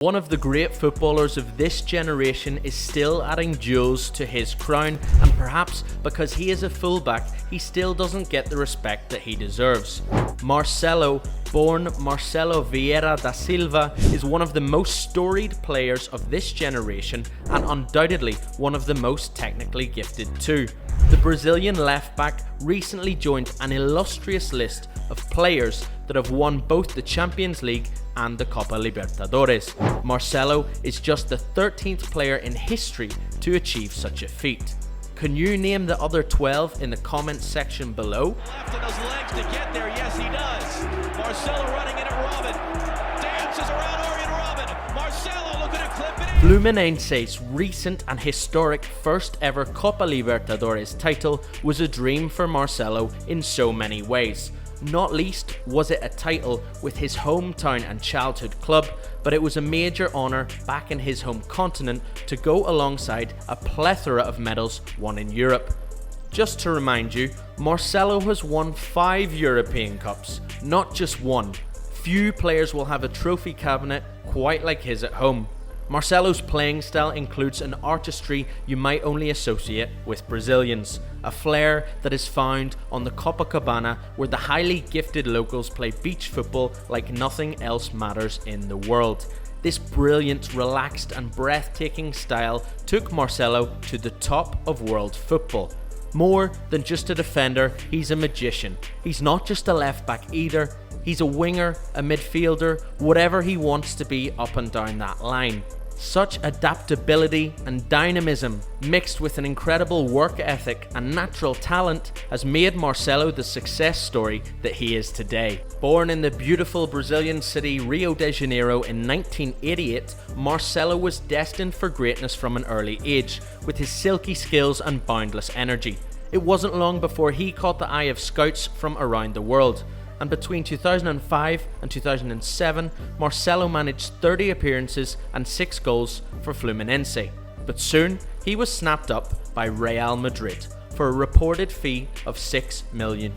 One of the great footballers of this generation is still adding jewels to his crown, and perhaps because he is a fullback, he still doesn't get the respect that he deserves. Marcelo, born Marcelo Vieira da Silva, is one of the most storied players of this generation and undoubtedly one of the most technically gifted too. The Brazilian left-back recently joined an illustrious list of players that have won both the Champions League and the Copa Libertadores. Marcelo is just the 13th player in history to achieve such a feat. Can you name the other 12 in the comments section below? Left in those legs to get there, yes he does. Marcelo running in at Robin, dances around Orion Robin. Marcelo looking to clip it in. Fluminense's recent and historic first ever Copa Libertadores title was a dream for Marcelo in so many ways. Not least was it a title with his hometown and childhood club, but it was a major honour back in his home continent to go alongside a plethora of medals won in Europe. Just to remind you, Marcelo has won 5 European Cups, not just one. Few players will have a trophy cabinet quite like his at home. Marcelo's playing style includes an artistry you might only associate with Brazilians, a flair that is found on the Copacabana where the highly gifted locals play beach football like nothing else matters in the world. This brilliant, relaxed and breathtaking style took Marcelo to the top of world football. More than just a defender, he's a magician. He's not just a left back either. He's a winger, a midfielder, whatever he wants to be up and down that line. Such adaptability and dynamism mixed with an incredible work ethic and natural talent has made Marcelo the success story that he is today. Born in the beautiful Brazilian city Rio de Janeiro in 1988, Marcelo was destined for greatness from an early age, with his silky skills and boundless energy. It wasn't long before he caught the eye of scouts from around the world. And between 2005 and 2007, Marcelo managed 30 appearances and 6 goals for Fluminense. But soon, he was snapped up by Real Madrid for a reported fee of €6 million.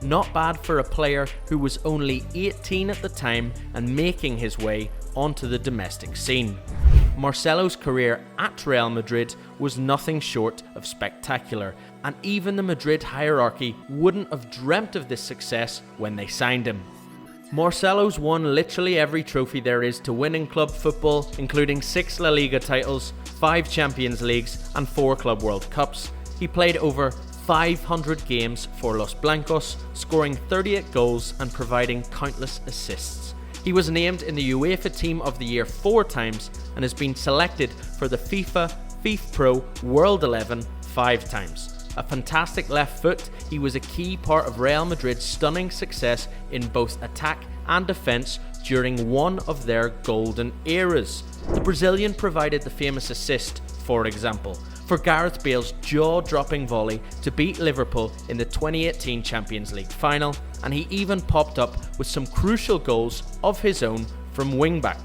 Not bad for a player who was only 18 at the time and making his way onto the domestic scene. Marcelo's career at Real Madrid was nothing short of spectacular, and even the Madrid hierarchy wouldn't have dreamt of this success when they signed him. Marcelo's won literally every trophy there is to win in club football, including 6 La Liga titles, 5 Champions Leagues and 4 Club World Cups. He played over 500 games for Los Blancos, scoring 38 goals and providing countless assists. He was named in the UEFA Team of the Year 4 times and has been selected for the FIFA Pro World 11 5 times. A fantastic left foot, he was a key part of Real Madrid's stunning success in both attack and defence during one of their golden eras. The Brazilian provided the famous assist, for example, for Gareth Bale's jaw-dropping volley to beat Liverpool in the 2018 Champions League final, and he even popped up with some crucial goals of his own from wing-back.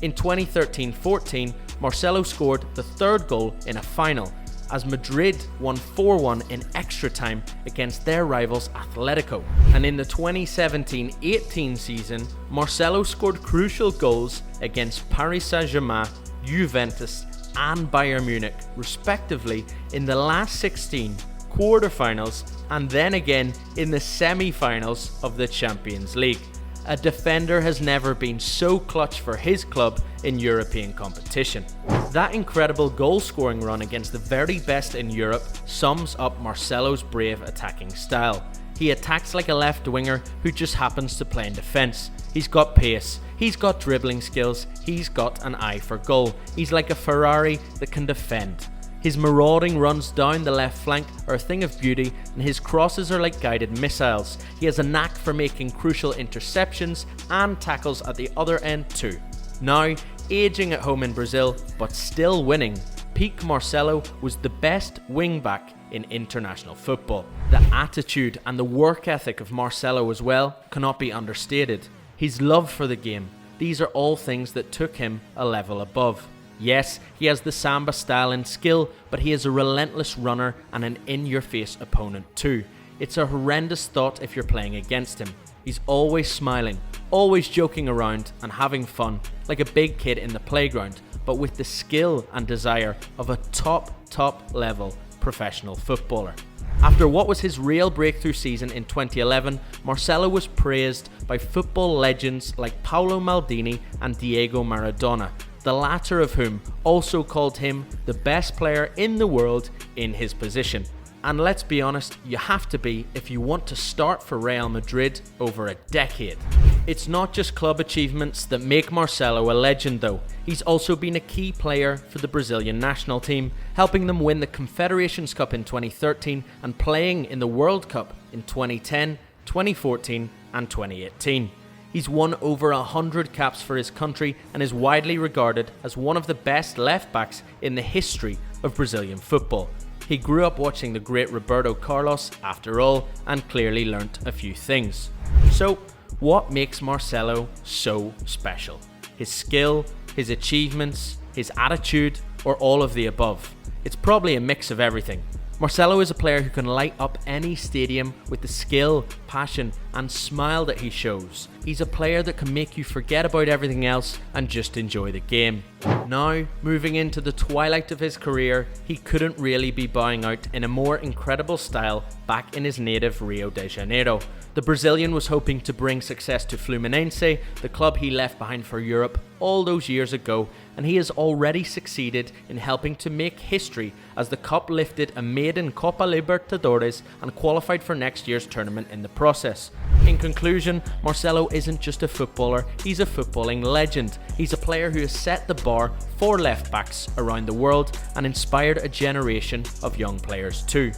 In 2013-14, Marcelo scored the 3rd goal in a final, as Madrid won 4-1 in extra time against their rivals Atletico. And in the 2017-18 season, Marcelo scored crucial goals against Paris Saint-Germain, Juventus and Bayern Munich, respectively, in the last 16 quarterfinals and then again in the semi-finals of the Champions League. A defender has never been so clutch for his club in European competition. That incredible goal-scoring run against the very best in Europe sums up Marcelo's brave attacking style. He attacks like a left winger who just happens to play in defence. He's got pace, he's got dribbling skills, he's got an eye for goal. He's like a Ferrari that can defend. His marauding runs down the left flank are a thing of beauty, and his crosses are like guided missiles. He has a knack for making crucial interceptions and tackles at the other end too. Now, aging at home in Brazil, but still winning, peak Marcelo was the best wing-back in international football. The attitude and the work ethic of Marcelo as well cannot be understated. His love for the game, these are all things that took him a level above. Yes, he has the samba style and skill, but he is a relentless runner and an in-your-face opponent too. It's a horrendous thought if you're playing against him. He's always smiling, always joking around and having fun, like a big kid in the playground, but with the skill and desire of a top level professional footballer. After what was his real breakthrough season in 2011, Marcelo was praised by football legends like Paolo Maldini and Diego Maradona, the latter of whom also called him the best player in the world in his position. And let's be honest, you have to be if you want to start for Real Madrid over a decade. It's not just club achievements that make Marcelo a legend though. He's also been a key player for the Brazilian national team, helping them win the Confederations Cup in 2013 and playing in the World Cup in 2010, 2014 and 2018. He's won over 100 caps for his country and is widely regarded as one of the best left backs in the history of Brazilian football. He grew up watching the great Roberto Carlos after all and clearly learnt a few things. So, what makes Marcelo so special? His skill, his achievements, his attitude, or all of the above? It's probably a mix of everything. Marcelo is a player who can light up any stadium with the skill, passion, and smile that he shows. He's a player that can make you forget about everything else and just enjoy the game. Now, moving into the twilight of his career, he couldn't really be bowing out in a more incredible style back in his native Rio de Janeiro. The Brazilian was hoping to bring success to Fluminense, the club he left behind for Europe all those years ago, and he has already succeeded in helping to make history as the cup lifted a maiden Copa Libertadores and qualified for next year's tournament in the process. In conclusion, Marcelo isn't just a footballer, he's a footballing legend. He's a player who has set the bar for left backs around the world and inspired a generation of young players too.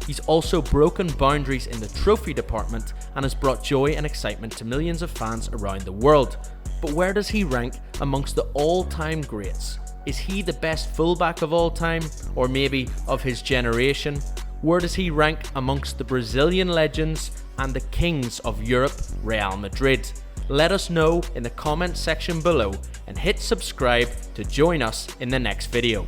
He's also broken boundaries in the trophy department and has brought joy and excitement to millions of fans around the world. But where does he rank amongst the all-time greats? Is he the best fullback of all time, or maybe of his generation? Where does he rank amongst the Brazilian legends and the kings of Europe, Real Madrid? Let us know in the comments section below and hit subscribe to join us in the next video.